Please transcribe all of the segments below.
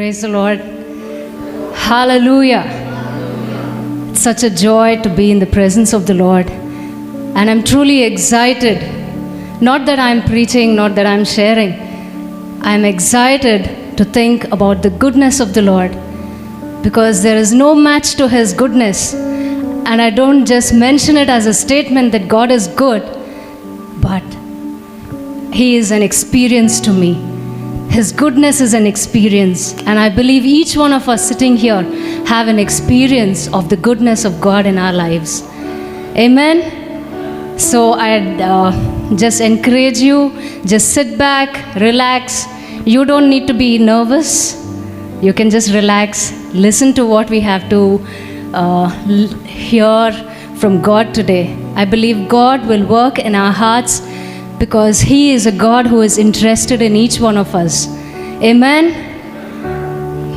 Praise the Lord. Hallelujah. It's such a joy to be in the presence of the Lord. And I'm truly excited. Not that I'm preaching, not that I'm sharing. I'm excited to think about the goodness of the Lord, because there is no match to His goodness. And I don't just mention it as a statement that God is good, but He is an experience to me. His goodness is an experience, and I believe each one of us sitting here have an experience of the goodness of God in our lives. Amen? So I'd just encourage you, just sit back, relax. You don't need to be nervous. You can just relax, listen to what we have to hear from God today. I believe God will work in our hearts, because He is a God who is interested in each one of us. Amen?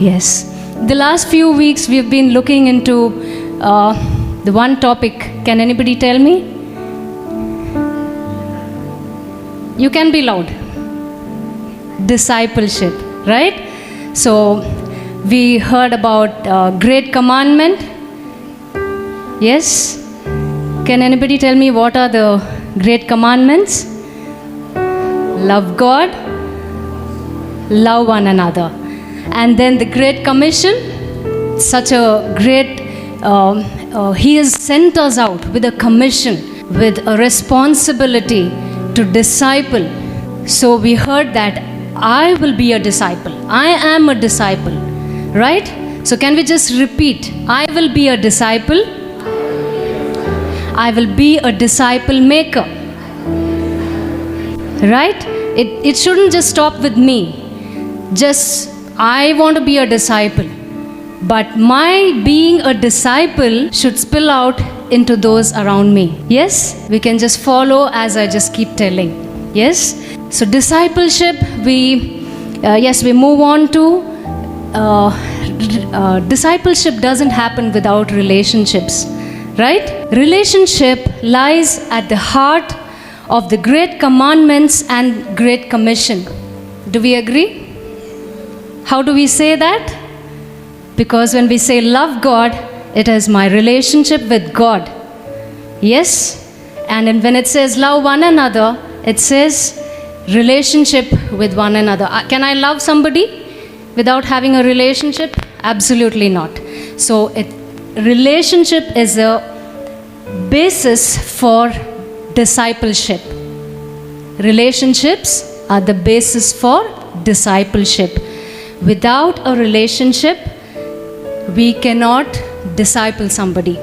Yes. The last few weeks we have been looking into the one topic. Can anybody tell me? You can be loud. Discipleship, right? So we heard about Great Commandment. Yes? Can anybody tell me what are the Great Commandments? Love God, love one another. And then the Great Commission, such a great, He has sent us out with a commission, with a responsibility to disciple. So we heard that I will be a disciple. I am a disciple, right? So can we just repeat? I will be a disciple. I will be a disciple maker. Right? It shouldn't just stop with me. Just, I want to be a disciple. But my being a disciple should spill out into those around me. Yes? We can just follow as I just keep telling. Yes? So discipleship, we move on to discipleship doesn't happen without relationships. Right? Relationship lies at the heart of the Great Commandments and Great Commission. Do we agree? How do we say that? Because when we say love God, it is my relationship with God. Yes? And when it says love one another, it says relationship with one another. Can I love somebody without having a relationship? Absolutely not. So relationship is a basis for discipleship. Relationships are the basis for discipleship. Without a relationship, we cannot disciple somebody.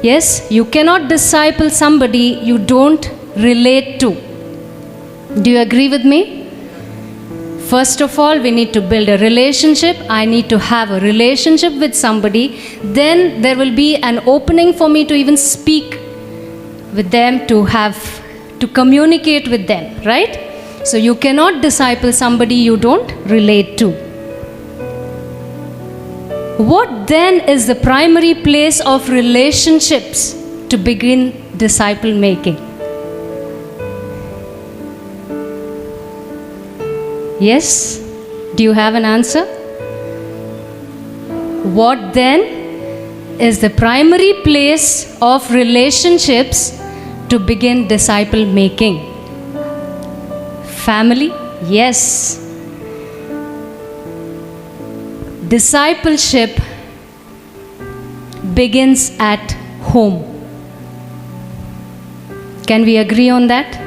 Yes, you cannot disciple somebody you don't relate to. Do you agree with me? First of all, we need to build a relationship. I need to have a relationship with somebody. Then there will be an opening for me to even speak with them, to communicate with them, right? So you cannot disciple somebody you don't relate to. What then is the primary place of relationships to begin disciple making? Yes? Do you have an answer? What then is the primary place of relationships to begin disciple making? Family? Yes. Discipleship begins at home. Can we agree on that?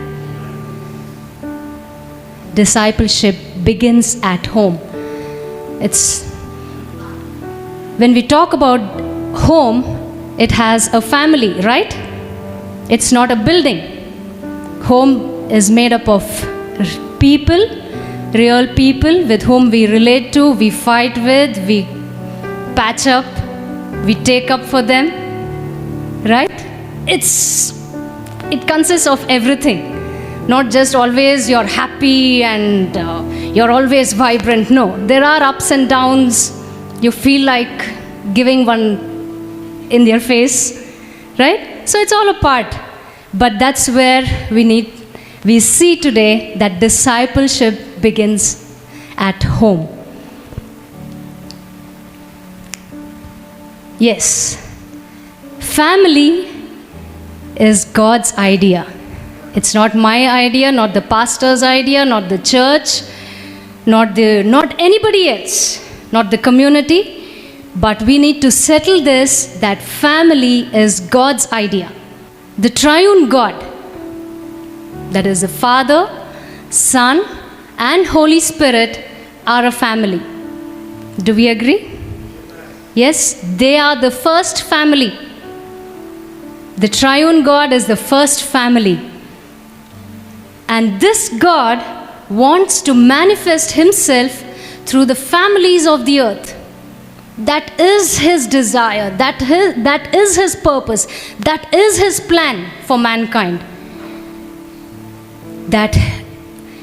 Discipleship begins at home. When we talk about home, it has a family, right? It's not a building. Home is made up of people, real people with whom we relate to, we fight with, we patch up, we take up for them, right? It consists of everything. Not just always you're happy and you're always vibrant. No, there are ups and downs. You feel like giving one in their face, right? So it's all a part. But that's where we see today that discipleship begins at home. Yes, family is God's idea. It's not my idea, not the pastor's idea, not the church, not anybody else, not the community, but we need to settle this, that family is God's idea. The triune God, that is the Father, Son, and Holy Spirit, are a family. Do we agree? Yes, they are the first family. The triune God is the first family. And this God wants to manifest himself through the families of the earth. That is his desire. That is his purpose. That is his plan for mankind. That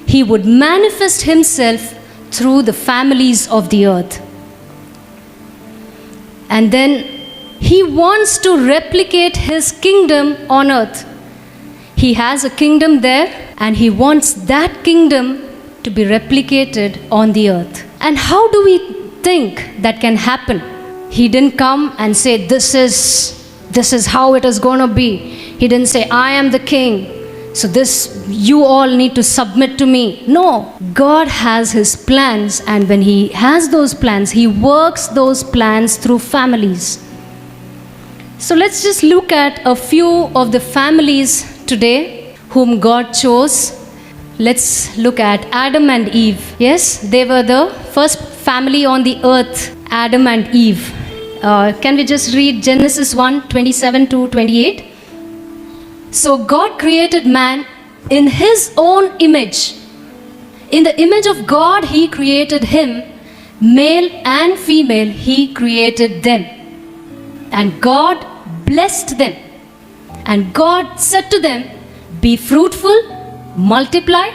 he would manifest himself through the families of the earth. And then he wants to replicate his kingdom on earth. He has a kingdom there, and he wants that kingdom to be replicated on the earth. And how do we think that can happen? He didn't come and say, this is how it is going to be. He didn't say, I am the king, so you all need to submit to me. No, God has his plans, and when he has those plans, he works those plans through families. So let's just look at a few of the families today whom God chose. Let's look at Adam and Eve. Yes, they were the first family on the earth, Adam and Eve. Can we just read Genesis 1:27-28? So God created man in his own image. In the image of God he created him, male and female he created them. And God blessed them. And God said to them, be fruitful, multiply,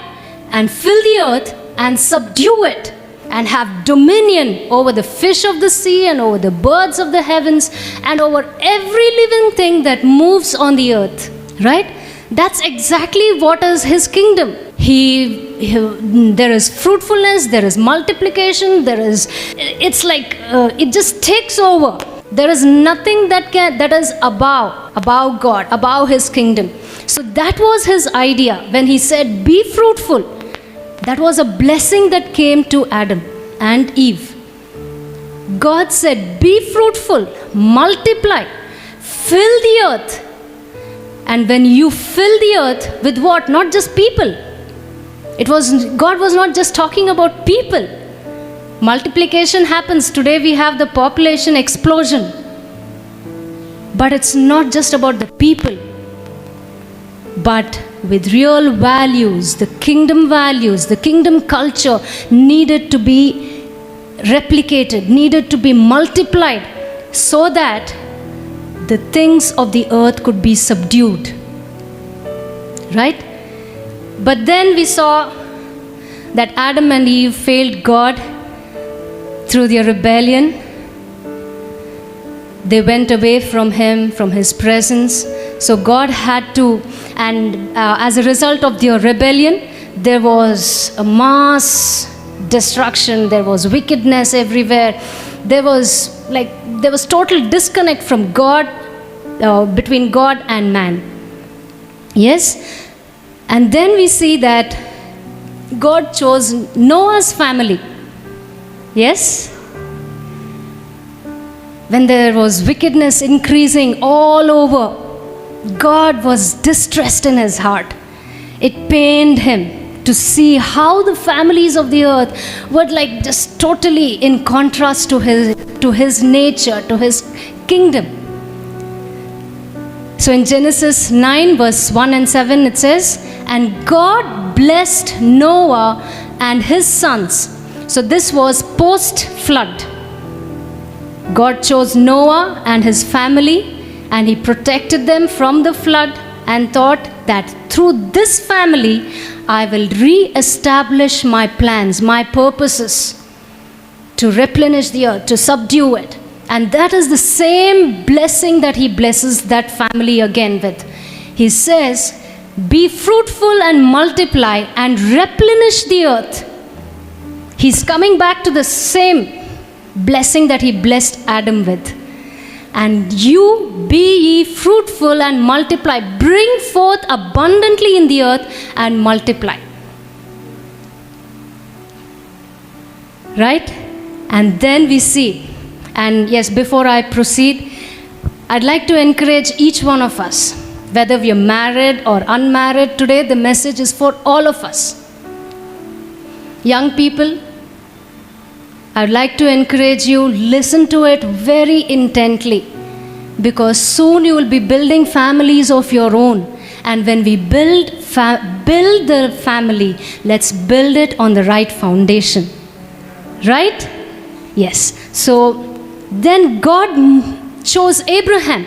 and fill the earth, and subdue it, and have dominion over the fish of the sea, and over the birds of the heavens, and over every living thing that moves on the earth. Right? That's exactly what is his kingdom. There is fruitfulness, there is multiplication, it's like it just takes over. There is nothing that is above God, above his kingdom. So that was his idea when he said, be fruitful. That was a blessing that came to Adam and Eve. God said, be fruitful, multiply, fill the earth. And when you fill the earth with what? Not just people. God was not just talking about people. Multiplication happens. Today we have the population explosion. But it's not just about the people. But with real values, the kingdom culture needed to be replicated, needed to be multiplied, so that the things of the earth could be subdued. Right? But then we saw that Adam and Eve failed God through their rebellion. They went away from him, from his presence. So God had to, and as a result of their rebellion, there was a mass destruction, there was wickedness everywhere. There was total disconnect from God, between God and man. Yes? And then we see that God chose Noah's family. Yes? When there was wickedness increasing all over, God was distressed in his heart. It pained him to see how the families of the earth were like just totally in contrast to his nature, to his kingdom. So in Genesis 9 verse 1 and 7 it says, and God blessed Noah and his sons. So this was post-flood. God chose Noah and his family, and he protected them from the flood, and thought that through this family I will re-establish my plans, my purposes to replenish the earth, to subdue it. And that is the same blessing that he blesses that family again with. He says, be fruitful and multiply and replenish the earth. He's coming back to the same blessing that he blessed Adam with. And you be ye fruitful and multiply. Bring forth abundantly in the earth and multiply. Right? And then we see, and yes, before I proceed, I'd like to encourage each one of us, whether we are married or unmarried, today the message is for all of us. Young people, I'd like to encourage you, listen to it very intently, because soon you will be building families of your own. And when we build the family, let's build it on the right foundation. Right? Yes. So then God chose Abraham.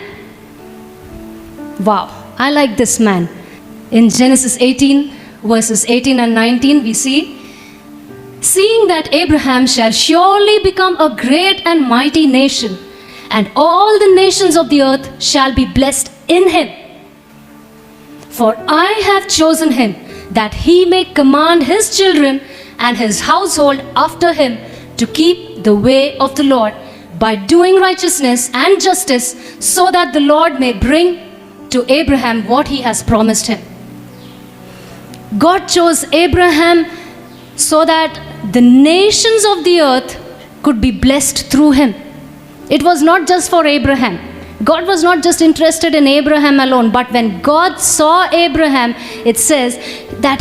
Wow, I like this man. In Genesis 18, verses 18 and 19, we see, seeing that Abraham shall surely become a great and mighty nation, and all the nations of the earth shall be blessed in him. For I have chosen him, that he may command his children and his household after him to keep the way of the Lord by doing righteousness and justice, so that the Lord may bring to Abraham what he has promised him. God chose Abraham so that the nations of the earth could be blessed through him. It was not just for Abraham. God was not just interested in Abraham alone, but when God saw Abraham, it says that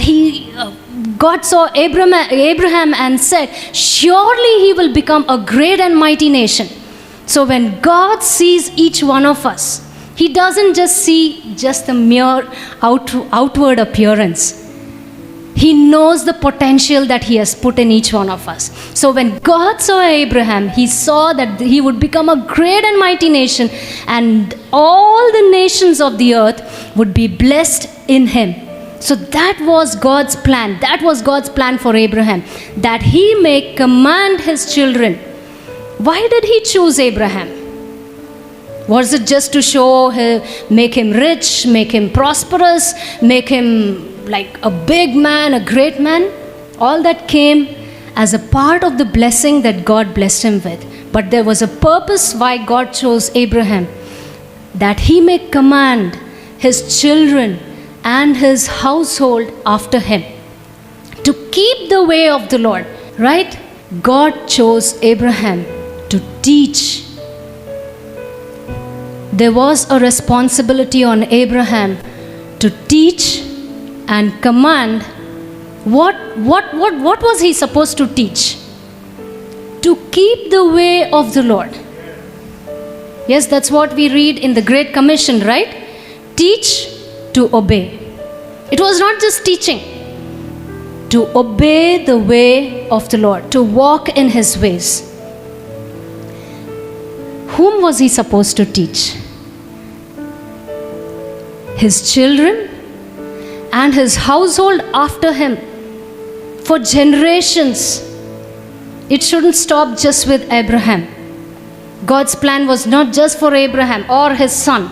God saw Abraham and said, surely he will become a great and mighty nation. So when God sees each one of us, he doesn't just see just the mere outward appearance. He knows the potential that he has put in each one of us. So when God saw Abraham, he saw that he would become a great and mighty nation, and all the nations of the earth would be blessed in him. So that was God's plan. That was God's plan for Abraham, that he may command his children. Why did he choose Abraham? Was it just to show him, make him rich, make him prosperous, make him like a big man, a great man? All that came as a part of the blessing that God blessed him with. But there was a purpose why God chose Abraham, that he may command his children and his household after him to keep the way of the Lord. Right? God chose Abraham to teach. There was a responsibility on Abraham to teach and command. What was he supposed to teach? To keep the way of the Lord. Yes, that's what we read in the Great Commission, right? Teach to obey. It was not just teaching. To obey the way of the Lord, to walk in his ways. Whom was he supposed to teach? His children and his household after him for generations. It shouldn't stop just with Abraham. God's plan was not just for Abraham or his son.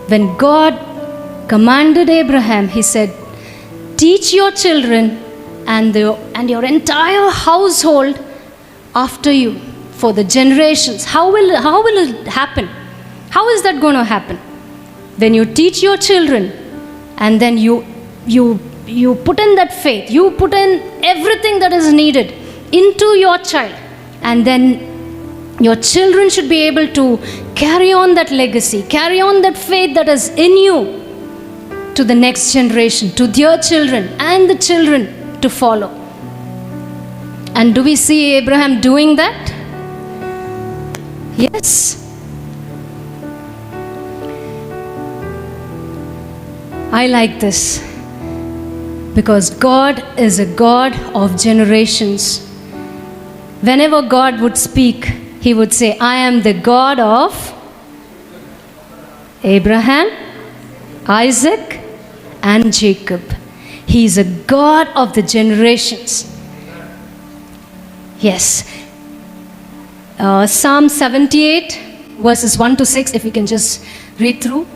When God commanded Abraham, he said, teach your children and your entire household after you for the generations. How will it happen? How is that going to happen? When you teach your children, and then you put in that faith, you put in everything that is needed into your child, and then your children should be able to carry on that legacy, carry on that faith that is in you to the next generation, to their children and the children to follow. And do we see Abraham doing that? Yes. I like this because God is a God of generations. Whenever God would speak, he would say, I am the God of Abraham, Isaac, and Jacob. He is a God of the generations. Yes. Psalm 78, verses 1 to 6, if we can just read through.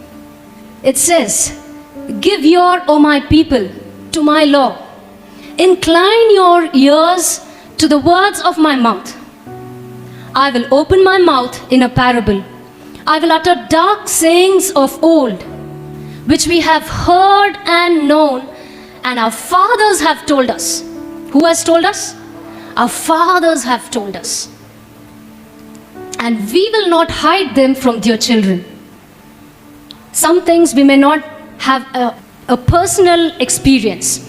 It says, give ear, O my people, to my law. Incline your ears to the words of my mouth. I will open my mouth in a parable. I will utter dark sayings of old, which we have heard and known, and our fathers have told us. Who has told us? Our fathers have told us. And we will not hide them from their children. Some things we may not have a personal experience,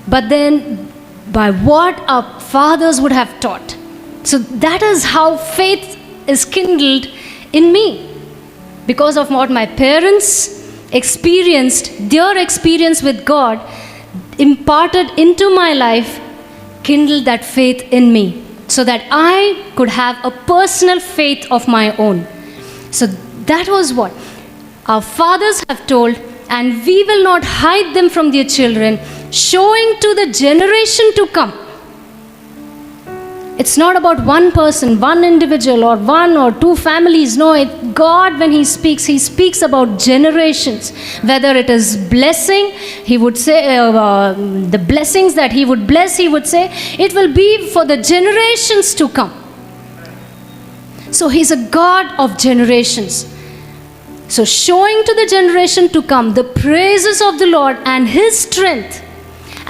but then by what our fathers would have taught. So that is how faith is kindled in me. Because of what my parents experienced, their experience with God imparted into my life, kindled that faith in me, so that I could have a personal faith of my own. So that was what our fathers have told, and we will not hide them from their children, showing to the generation to come. It's not about one person, one individual, or one or two families. No, God, when He speaks about generations. Whether it is blessing, He would say, the blessings that He would bless, He would say, it will be for the generations to come. So He's a God of generations. So showing to the generation to come the praises of the Lord and His strength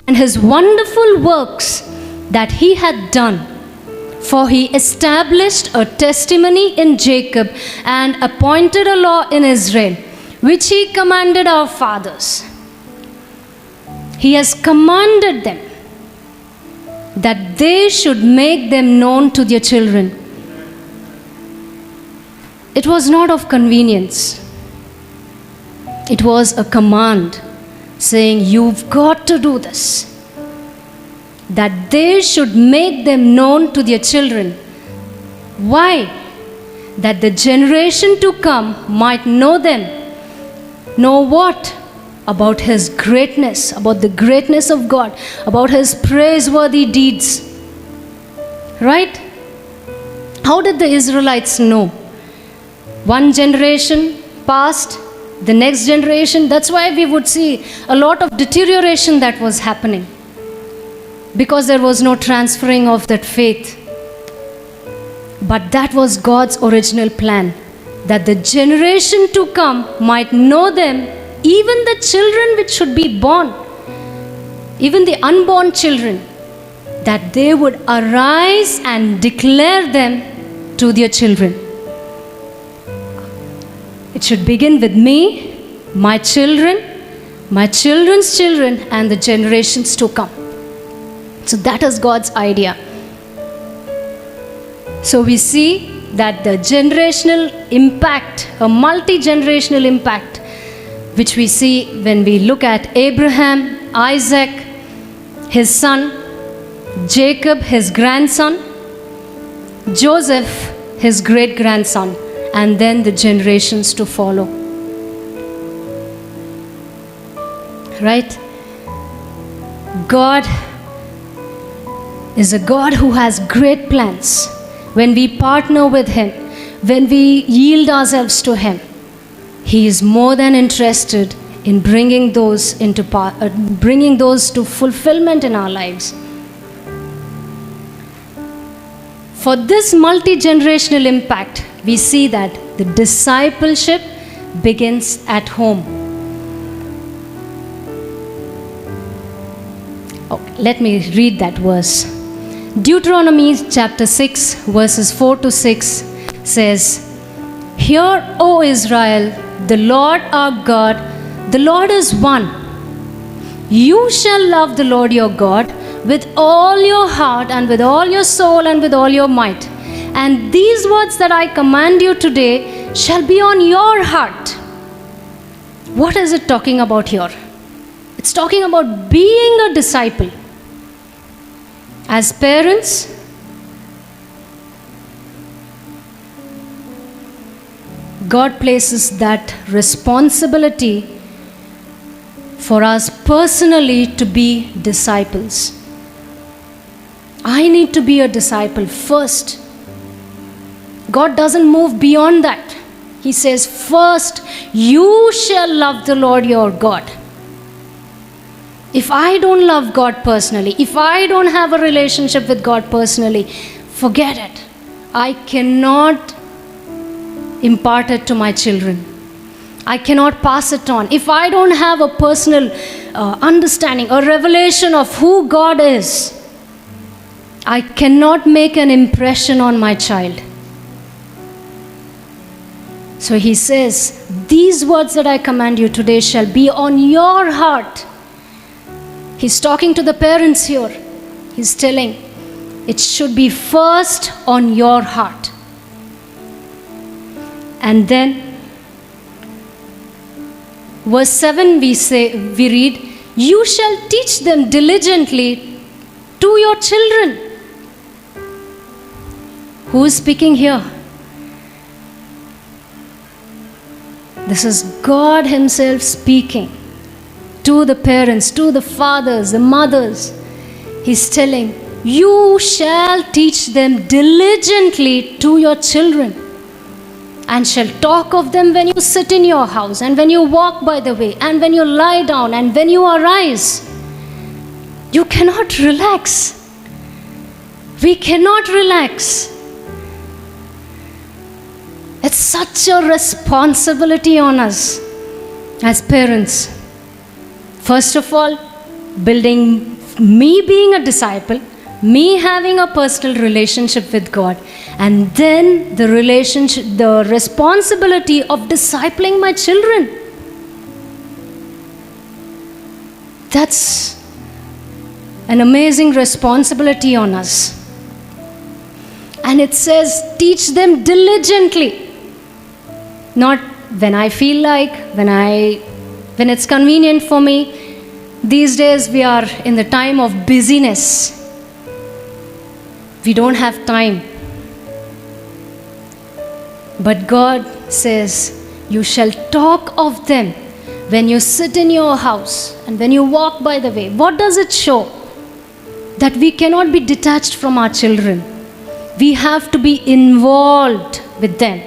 and His wonderful works that He had done. For He established a testimony in Jacob and appointed a law in Israel, which He commanded our fathers. He has commanded them that they should make them known to their children. It was not of convenience. It was a command saying, you've got to do this. That they should make them known to their children. Why? That the generation to come might know them. Know what? About His greatness, about the greatness of God, about His praiseworthy deeds. Right? How did the Israelites know? One generation passed, the next generation. That's why we would see a lot of deterioration that was happening. Because there was no transferring of that faith. But that was God's original plan, that the generation to come might know them, even the children which should be born, even the unborn children, that they would arise and declare them to their children. It should begin with me, my children, my children's children, and the generations to come. So that is God's idea. So we see that the generational impact, a multi-generational impact, which we see when we look at Abraham, Isaac, his son, Jacob, his grandson, Joseph, his great-grandson, and then the generations to follow. Right? God is a God who has great plans. When we partner with Him, when we yield ourselves to Him, He is more than interested in bringing those to fulfillment in our lives. For this multi-generational impact, we see that the discipleship begins at home. Let me read that verse. Deuteronomy chapter 6 verses 4 to 6 says, Hear, O Israel, the Lord our God, the Lord is one. You shall love the Lord your God with all your heart and with all your soul and with all your might. And these words that I command you today shall be on your heart. What is it talking about here? It's talking about being a disciple. As parents, God places that responsibility for us personally to be disciples. I need to be a disciple first. God doesn't move beyond that. He says, first, you shall love the Lord your God. If I don't love God personally, if I don't have a relationship with God personally, forget it. I cannot impart it to my children. I cannot pass it on. If I don't have a personal understanding or revelation of who God is, I cannot make an impression on my child. So he says, these words that I command you today shall be on your heart. He's talking to the parents here. He's telling, it should be first on your heart. And then verse 7 we read, you shall teach them diligently to your children. Who is speaking here? This is God Himself speaking to the parents, to the fathers, the mothers. He's telling, you shall teach them diligently to your children, and shall talk of them when you sit in your house, and when you walk by the way, and when you lie down, and when you arise. You cannot relax. We cannot relax. It's such a responsibility on us as parents. First of all, building me being a disciple, me having a personal relationship with God, and then the responsibility of discipling my children. That's an amazing responsibility on us. And it says, teach them diligently. Not when I feel like, when it's convenient for me. These days we are in the time of busyness. We don't have time. But God says, you shall talk of them when you sit in your house and when you walk by the way. What does it show? That we cannot be detached from our children. We have to be involved with them.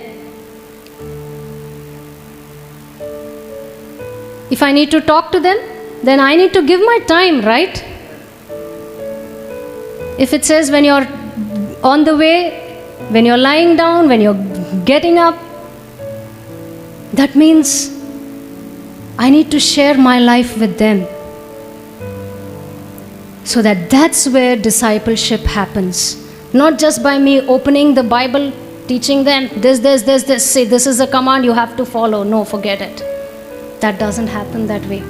If I need to talk to them, then I need to give my time, right? If it says when you're on the way, when you're lying down, when you're getting up, that means I need to share my life with them. So that's where discipleship happens. Not just by me opening the Bible, teaching them this, say this is a command you have to follow. No, forget it. That doesn't happen that way.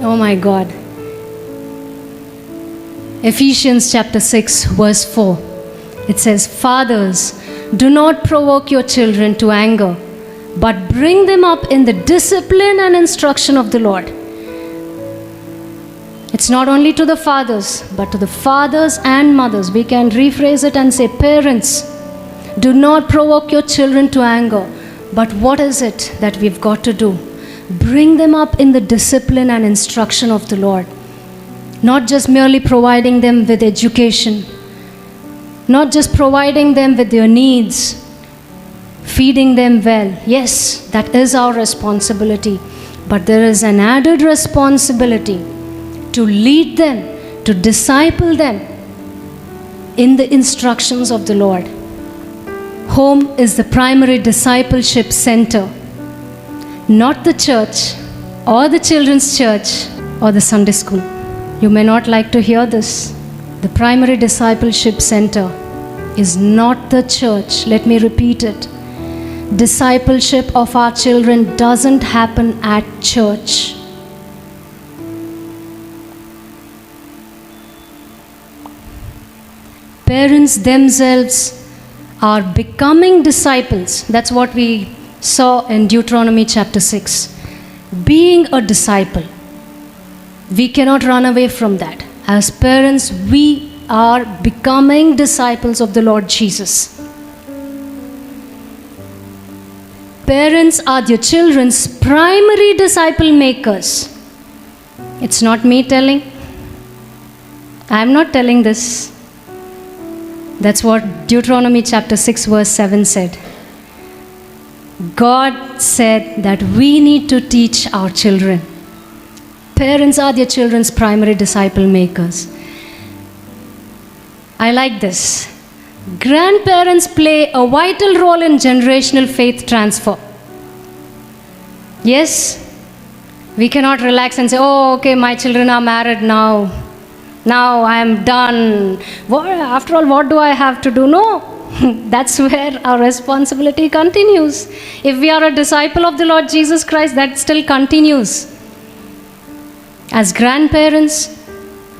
Oh my God. Ephesians chapter 6 verse 4. It says, fathers, do not provoke your children to anger, but bring them up in the discipline and instruction of the Lord. It's not only to the fathers, but to the fathers and mothers. We can rephrase it and say, parents, do not provoke your children to anger. But what is it that we've got to do? Bring them up in the discipline and instruction of the Lord. Not just merely providing them with education, not just providing them with their needs, feeding them well. Yes, that is our responsibility. But there is an added responsibility to lead them, to disciple them in the instructions of the Lord. Home is the primary discipleship center, not the church or the children's church or the Sunday school. You may not like to hear this. The primary discipleship center is not the church. Let me repeat it. Discipleship of our children doesn't happen at church. Parents themselves are becoming disciples. That's what we saw in Deuteronomy chapter 6. Being a disciple. We cannot run away from that. As parents, we are becoming disciples of the Lord Jesus. Parents are their children's primary disciple makers. It's not me telling. I am not telling this. That's what Deuteronomy chapter 6 verse 7 said. God said that we need to teach our children. Parents are their children's primary disciple makers. I like this. Grandparents play a vital role in generational faith transfer. Yes, we cannot relax and say, oh, okay, my children are married now. Now I am done. After all, what do I have to do? No, that's where our responsibility continues. If we are a disciple of the Lord Jesus Christ, that still continues. As grandparents,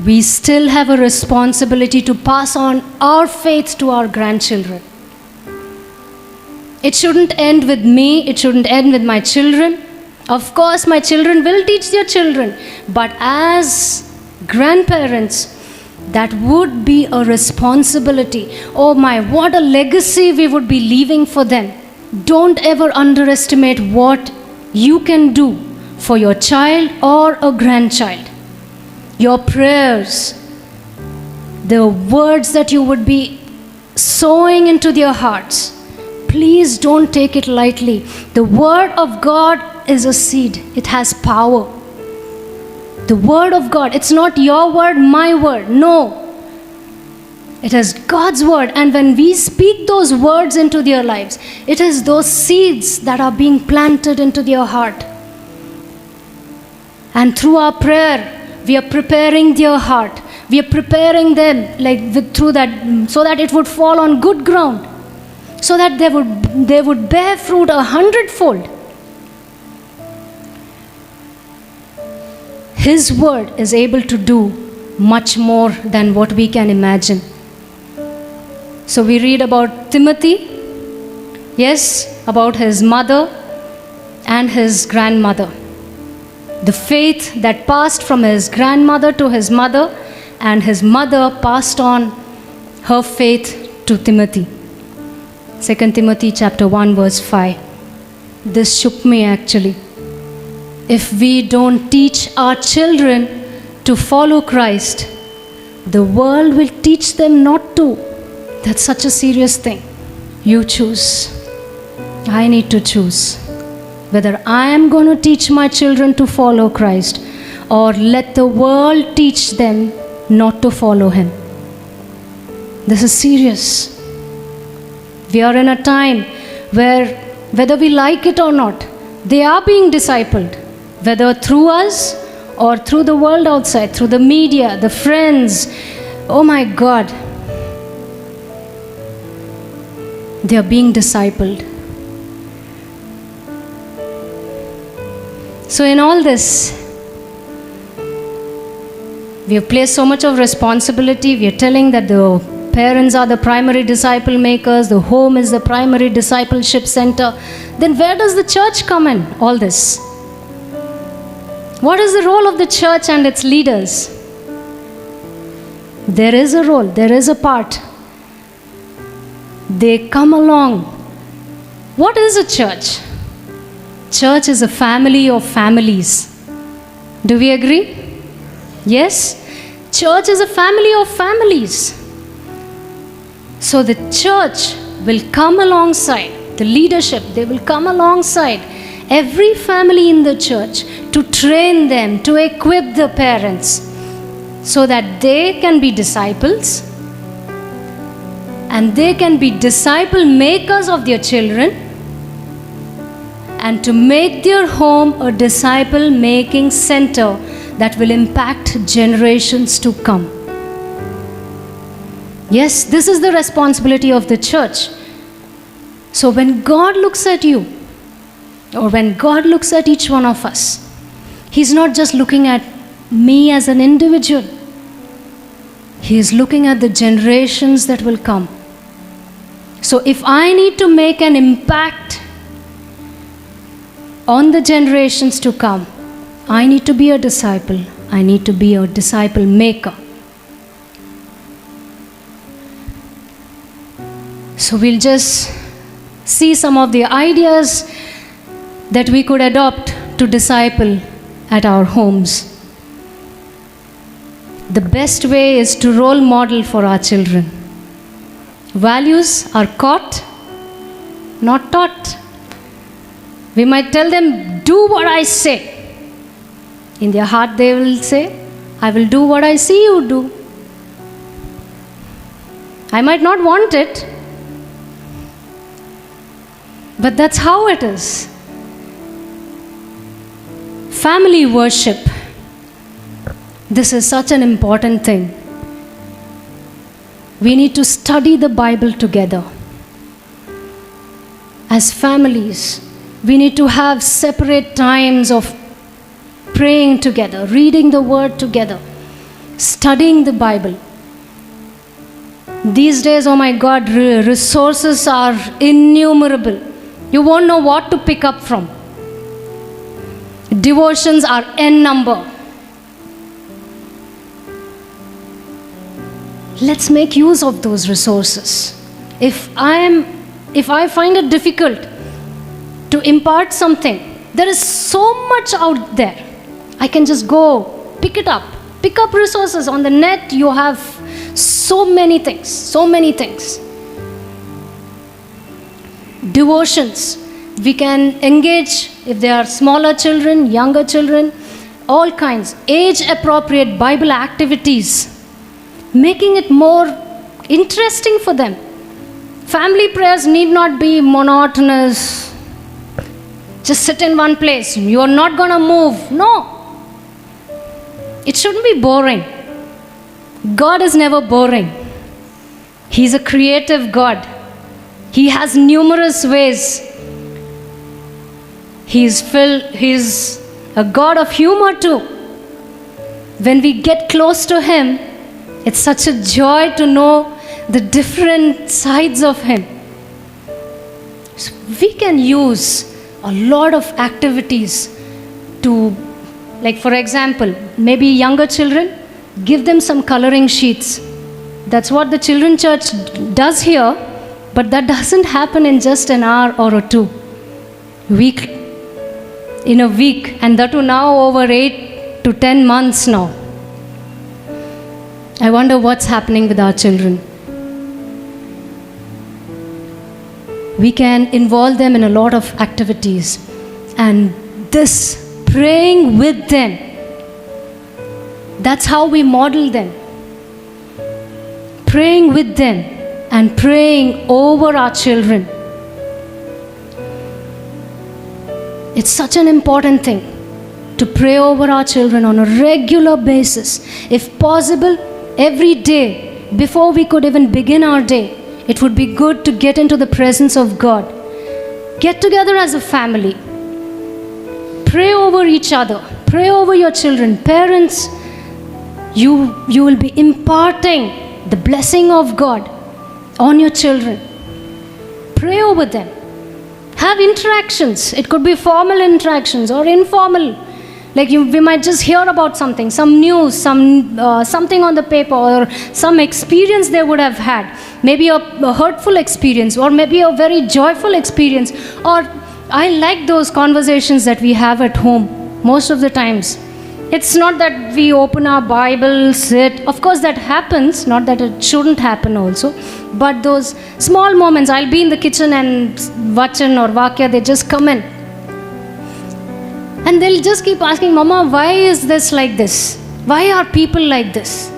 we still have a responsibility to pass on our faith to our grandchildren. It shouldn't end with me, it shouldn't end with my children. Of course, my children will teach their children, but as grandparents, that would be a responsibility. Oh my, what a legacy we would be leaving for them. Don't ever underestimate what you can do for your child or a grandchild. Your prayers, the words that you would be sowing into their hearts, please don't take it lightly. The word of God is a seed. It has power. The word of God, it's not your word, my word. No. It is God's word. And when we speak those words into their lives, it is those seeds that are being planted into their heart. And through our prayer, we are preparing their heart. We are preparing them through that, so that it would fall on good ground, so that they would bear fruit 100-fold. His word is able to do much more than what we can imagine. So we read about Timothy, yes, about his mother and his grandmother. The faith that passed from his grandmother to his mother, and his mother passed on her faith to Timothy. 2 Timothy chapter 1 verse 5. This shook me actually. If we don't teach our children to follow Christ, the world will teach them not to. That's such a serious thing. You choose. I need to choose whether I am going to teach my children to follow Christ or let the world teach them not to follow Him. This is serious. We are in a time where, whether we like it or not, they are being discipled, whether through us or through the world outside, through the media, the friends. Oh my God. They are being discipled. So in all this, we have placed so much of responsibility. We are telling that the parents are the primary disciple makers, the home is the primary discipleship center. Then where does the church come in all this? What is the role of the church and its leaders? There is a role, there is a part. They come along. What is a church? Church is a family of families. Do we agree? Yes? Church is a family of families. So the church will come alongside, the leadership, they will come alongside every family in the church to train them, to equip the parents so that they can be disciples and they can be disciple makers of their children, and to make their home a disciple making center that will impact generations to come. Yes, this is the responsibility of the church. So when God looks at you, or when God looks at each one of us, He's not just looking at me as an individual. He is looking at the generations that will come. So if I need to make an impact on the generations to come, I need to be a disciple. I need to be a disciple maker. So we'll just see some of the ideas that we could adopt to disciple at our homes. The best way is to role model for our children. Values are caught, not taught. We might tell them, do what I say. In their heart they will say, I will do what I see you do. I might not want it, but that's how it is. Family worship. This is such an important thing. We need to study the Bible together. As families, we need to have separate times of praying together, reading the Word together, studying the Bible. These days, oh my God, resources are innumerable. You won't know what to pick up from. Devotions are n number. Let's make use of those resources. If I find it difficult to impart something, there is so much out there. I can just go pick it up. Pick up resources on the net. You have so many things. Devotions. We can engage if they are smaller children, younger children, all kinds. Age-appropriate Bible activities. Making it more interesting for them. Family prayers need not be monotonous. Just sit in one place. You are not going to move. No. It shouldn't be boring. God is never boring. He's a creative God. He has numerous ways. He's a God of humor too. When we get close to Him, it's such a joy to know the different sides of Him. So we can use a lot of activities to, like for example, maybe younger children, give them some coloring sheets. That's what the children church does here, but that doesn't happen in just an hour or two. In a week, and that too now over 8 to 10 months now. I wonder what's happening with our children. We can involve them in a lot of activities, and this praying with them, that's how we model them. Praying with them and praying over our children. It's such an important thing to pray over our children on a regular basis. If possible, every day, before we could even begin our day, it would be good to get into the presence of God. Get together as a family. Pray over each other. Pray over your children. Parents, you will be imparting the blessing of God on your children. Pray over them. Have interactions. It could be formal interactions or informal. Like we might just hear about something, some news, something on the paper, or some experience they would have had. Maybe a hurtful experience, or maybe a very joyful experience. Or I like those conversations that we have at home most of the times. It's not that we open our Bible, sit. Of course that happens, not that it shouldn't happen also. But those small moments, I'll be in the kitchen and Vachan or Vakya, they just come in. And they'll just keep asking, Mama, why is this like this? Why are people like this?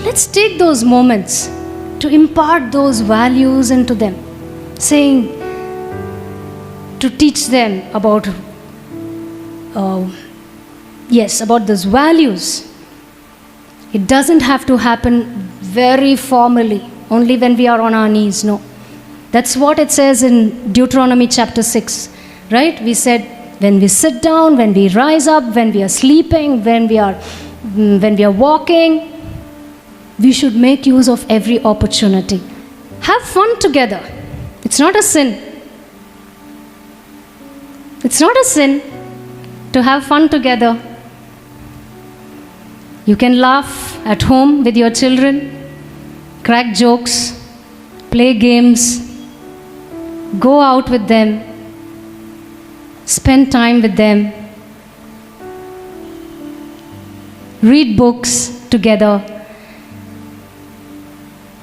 Let's take those moments to impart those values into them. Saying, to teach them about, about those values. It doesn't have to happen very formally, only when we are on our knees, no. That's what it says in Deuteronomy chapter 6, right? We said, when we sit down, when we rise up, when we are sleeping, when we are walking, we should make use of every opportunity. Have fun together. It's not a sin. It's not a sin to have fun together. You can laugh at home with your children, crack jokes, play games, go out with them, spend time with them, read books together.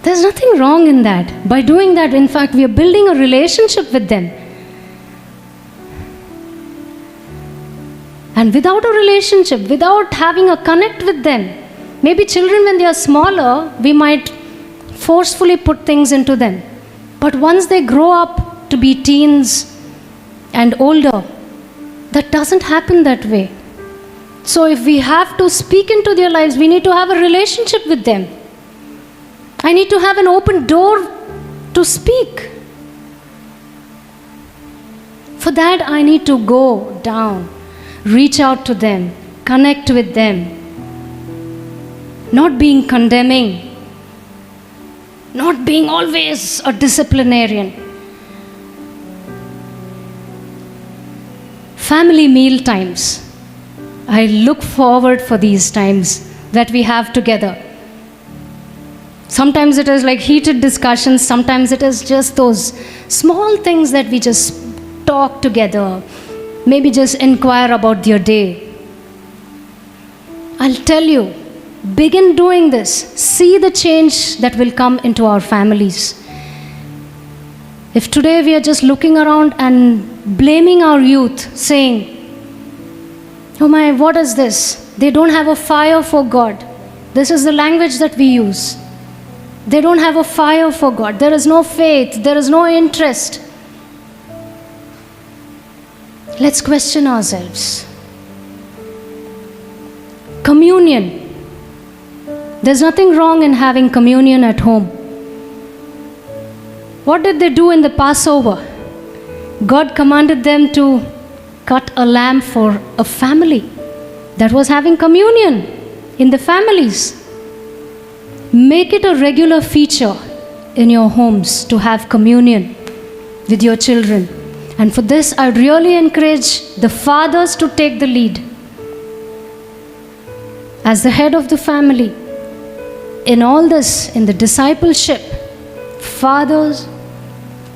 There's nothing wrong in that. By doing that, in fact, we are building a relationship with them. And without a relationship, without having a connect with them, maybe children when they are smaller, we might forcefully put things into them. But once they grow up to be teens and older, that doesn't happen that way. So if we have to speak into their lives, we need to have a relationship with them. I need to have an open door to speak. For that, I need to go down, reach out to them, connect with them. Not being condemning, not being always a disciplinarian. Family meal times. I look forward for these times that we have together. Sometimes it is like heated discussions, sometimes it is just those small things that we just talk together, maybe just inquire about their day. I'll tell you, begin doing this. See the change that will come into our families. If today we are just looking around and blaming our youth, saying, oh my, what is this? They don't have a fire for God. This is the language that we use. They don't have a fire for God. There is no faith. There is no interest. Let's question ourselves. Communion. There's nothing wrong in having communion at home. What did they do in the Passover? God commanded them to cut a lamb for a family that was having communion in the families. Make it a regular feature in your homes to have communion with your children. And for this, I really encourage the fathers to take the lead. As the head of the family, in all this, in the discipleship, fathers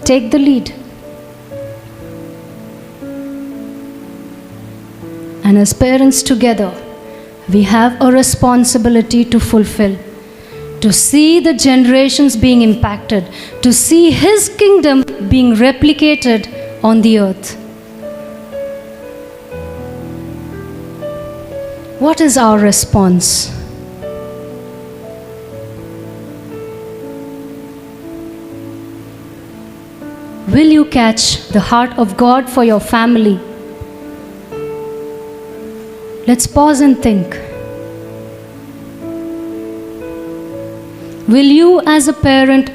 take the lead. And as parents together, we have a responsibility to fulfill, to see the generations being impacted, to see His kingdom being replicated on the earth. What is our response? Will you catch the heart of God for your family? Let's pause and think. Will you, as a parent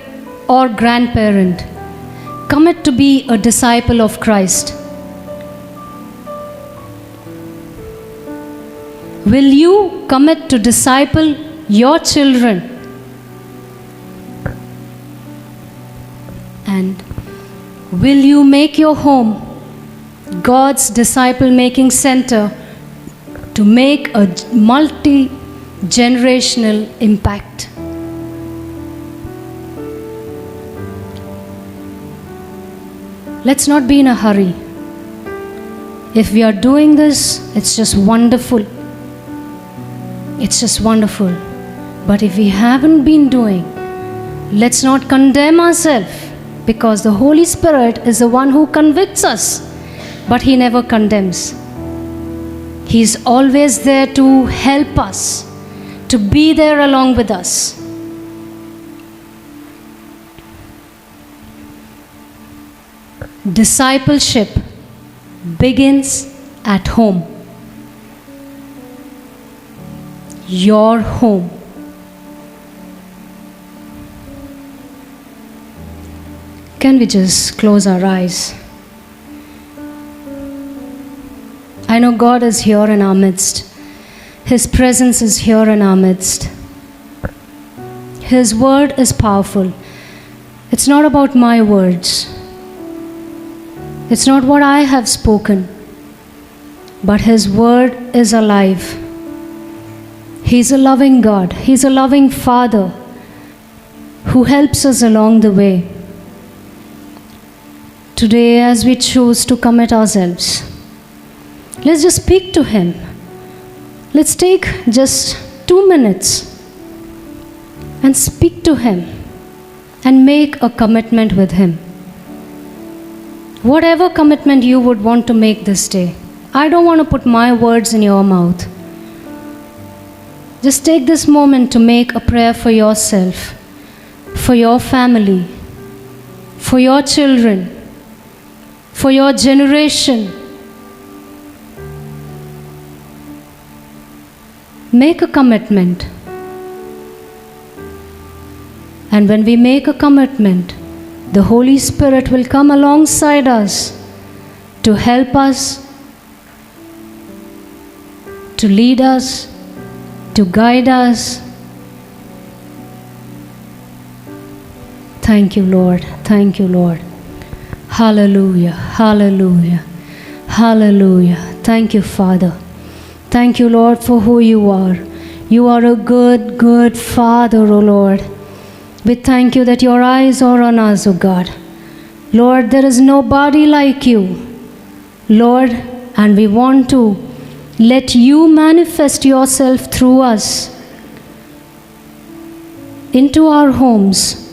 or grandparent, commit to be a disciple of Christ? Will you commit to disciple your children? And will you make your home God's disciple-making center to make a multi-generational impact? Let's not be in a hurry. If we are doing this, it's just wonderful. It's just wonderful. But if we haven't been doing, let's not condemn ourselves, because the Holy Spirit is the one who convicts us, but He never condemns. He's always there to help us, to be there along with us. Discipleship begins at home. Your home. Can we just close our eyes? I know God is here in our midst. His presence is here in our midst. His word is powerful. It's not about my words. It's not what I have spoken. But His word is alive. He's a loving God. He's a loving Father who helps us along the way. Today, as we choose to commit ourselves, let's just speak to Him. Let's take just 2 minutes and speak to Him and make a commitment with Him. Whatever commitment you would want to make this day, I don't want to put my words in your mouth. Just take this moment to make a prayer for yourself, for your family, for your children, for your generation. Make a commitment. And when we make a commitment, the Holy Spirit will come alongside us to help us, to lead us, to guide us. Thank you, Lord. Thank you, Lord. Hallelujah. Hallelujah. Hallelujah. Thank you, Father. Thank you, Lord, for who you are. You are a good, good Father, O Lord. We thank you that your eyes are on us, O God. Lord, there is nobody like you, Lord, and we want to let you manifest yourself through us into our homes,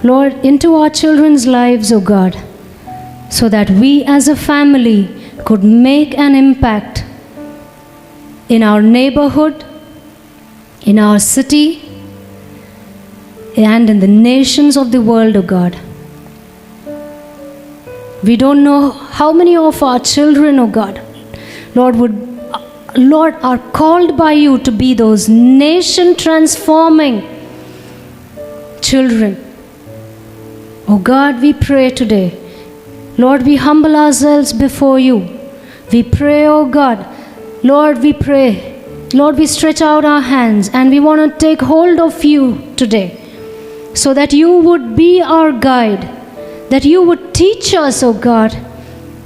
Lord, into our children's lives, O God, so that we as a family could make an impact in our neighborhood, in our city, and in the nations of the world, O God. We don't know how many of our children, O God, Lord, are called by you to be those nation transforming children. Oh God, we pray today. Lord, we humble ourselves before you. We pray, oh God. Lord, we pray. Lord, we stretch out our hands and we want to take hold of you today so that you would be our guide, that you would teach us, oh God,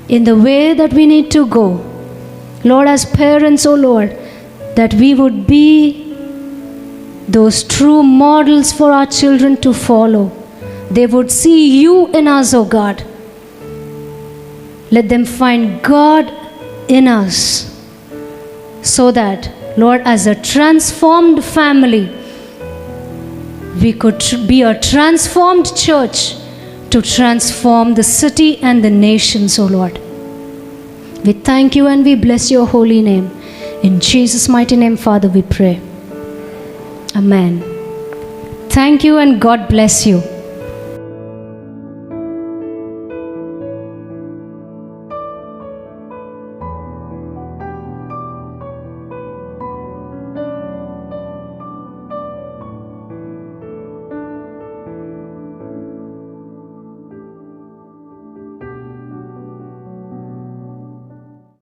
in the way that we need to go. Lord, as parents, oh Lord, that we would be those true models for our children to follow. They would see you in us, oh God. Let them find God in us so that, Lord, as a transformed family, we could be a transformed church to transform the city and the nations, oh Lord. We thank you and we bless your holy name. In Jesus' mighty name, Father, we pray. Amen. Thank you and God bless you.